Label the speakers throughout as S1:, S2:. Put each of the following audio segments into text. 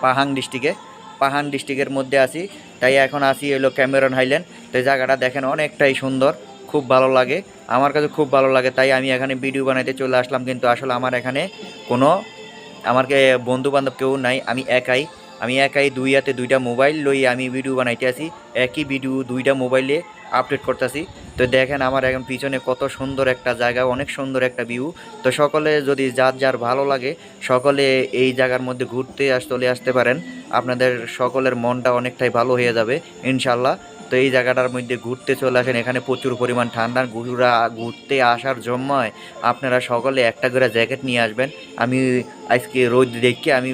S1: Pahang ডিস্ট্রিক্টের মধ্যে আছি। তাই এখন আসি হলো ক্যামেরন হাইল্যান্ড। তো এই জায়গাটা দেখেন অনেকটাই সুন্দর, খুব ভালো লাগে, আমার কাছে খুব ভালো লাগে। তাই আমি এখানে ভিডিও বানাইতে চলে আসলাম। কিন্তু আসলে আমার এখানে কোনো আমাকে বন্ধু বান্ধব কেউ নাই, আমি একাই দুই হাতে দুইটা মোবাইল লই আমি ভিডিও বানাইতে আসি। একই ভিডিও দুইটা মোবাইলে আপলোড করতেছি। তো দেখেন আমার এখন পিছনে কত সুন্দর একটা জায়গা, অনেক সুন্দর একটা ভিউ। তো সকলে যদি যার যার ভালো লাগে সকলে এই জায়গার মধ্যে ঘুরতে চলে আসতে পারেন। আপনাদের সকলের মনটা অনেকটাই ভালো হয়ে যাবে ইনশাল্লাহ। তো এই জায়গাটার মধ্যে ঘুরতে চলে আসেন, এখানে প্রচুর পরিমাণ ঠান্ডা। ঘুরতে আসার জন্যই আপনারা সকলে একটা করে জ্যাকেট নিয়ে আসবেন। আমি আজকে রোদ দেখে আমি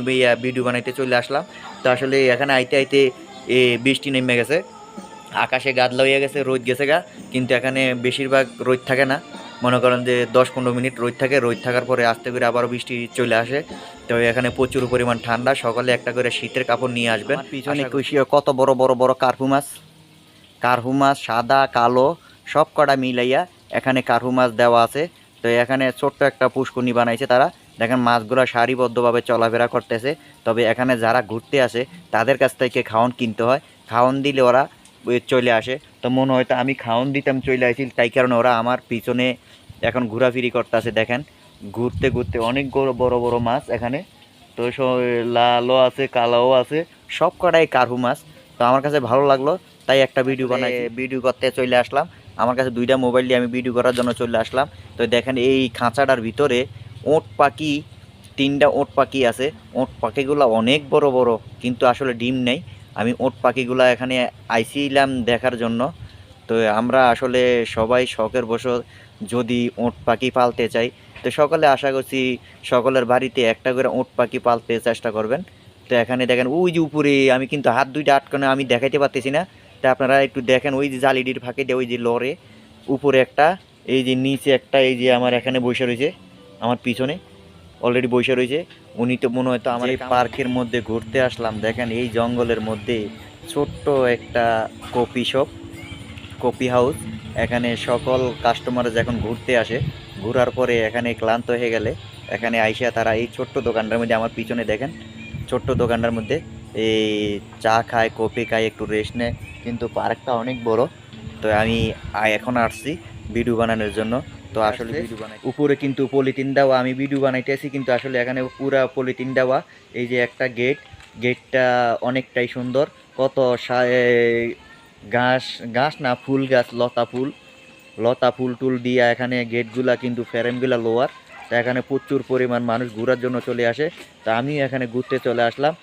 S1: ভিডিও বানাইতে চলে আসলাম। তো আসলে এখানে আইতে আইতে বৃষ্টি নেমে গেছে, আকাশে গাদলা হয়ে গেছে, রোদ গেছে গা। কিন্তু এখানে বেশিরভাগ রোদ থাকে না, মনে করেন যে 10-15 মিনিট রোদ থাকে, রোদ থাকার পরে আস্তে করে আবারও বৃষ্টি চলে আসে। তো এখানে প্রচুর পরিমাণ ঠান্ডা, সকালে একটা করে শীতের কাপড় নিয়ে আসবেন। পিছনে কত বড় বড় বড় কার্হু মাছ সাদা কালো সব কটা মিলাইয়া এখানে কার্হু মাছ দেওয়া আছে। তো এখানে ছোট্ট একটা পুষ্করণী বানাইছে তারা। দেখেন মাছগুলো সারিবদ্ধভাবে চলাফেরা করতেছে। তবে এখানে যারা ঘুরতে আসে তাদের কাছ থেকে খাওয়ান কিনতে হয়, খাওয়ান দিলে ওরা চলে আসে। তো মনে হয়তো আমি খাওয়ান দিতাম চলে আসি, তাই কারণে ওরা আমার পিছনে এখন ঘোরাফিরি করতেছে। দেখেন ঘুরতে ঘুরতে অনেক বড় বড় বড় মাছ এখানে। তো লালও আছে কালোও আছে, সব কটাই কার্হু মাছ। তো আমার কাছে ভালো লাগলো, তাই একটা ভিডিও বানাই, ভিডিও করতে চলে আসলাম। আমার কাছে দুইটা মোবাইল দিয়ে আমি ভিডিও করার জন্য চলে আসলাম। তো দেখেন এই খাঁচাটার ভিতরে ওট পাখি, 3টা ওট পাখি আছে। ওট পাখিগুলো অনেক বড় বড়, কিন্তু আসলে ডিম নেই। আমি ওট পাখিগুলো এখানে আইছিলাম দেখার জন্য। তো আমরা আসলে সবাই শখের বশত যদি ওট পাখি পালতে চাই, তো সকলে আশা করছি সকলের বাড়িতে একটা করে ওট পাখি পালতে চেষ্টা করবেন। তো এখানে দেখেন ওই যে উপরে, আমি কিন্তু হাত দুইটা আটকানো আমি দেখাইতে পারতেছি না। তা আপনারা একটু দেখেন ওই যে জালিডির ফাঁকে দিয়ে ওই যে লড়ে উপরে একটা, এই যে নিচে একটা, এই যে আমার এখানে বসে রয়েছে, আমার পিছনে অলরেডি বসে রয়েছে। উনি তো মনে হয় তো আমার পার্কের মধ্যে ঘুরতে আসলাম। দেখেন এই জঙ্গলের মধ্যে ছোট্ট একটা কফি হাউস। এখানে সকল কাস্টমার যখন ঘুরতে আসে, ঘোরার পরে এখানে ক্লান্ত হয়ে গেলে এখানে আইসা তারা এই ছোট্ট দোকানটার মধ্যে, আমার পিছনে দেখেন ছোট্ট দোকানটার মধ্যে এই চা খায়, কফি খায়, একটু রেস্ট নেয়। কিন্তু পার্কটা অনেক বড়। তো আমি এখন আসছি ভিডিও বানানোর জন্য। তো আসলে ভিডিও বানাই উপরে কিন্তু পলিথিন দেওয়া, আমি ভিডিও বানাইতেছি কিন্তু আসলে এখানে পুরা পলিথিন দেওয়া। এই যে একটা গেটটা অনেকটাই সুন্দর। কত ঘাস ঘাস না ফুল গাছ, লতা ফুল টুল দিয়া এখানে গেটগুলা কিন্তু ফ্রেমগুলা লোয়ার। তা এখানে প্রচুর পরিমাণ মানুষ ঘোরার জন্য চলে আসে। তা আমিও এখানে ঘুরতে চলে আসলাম।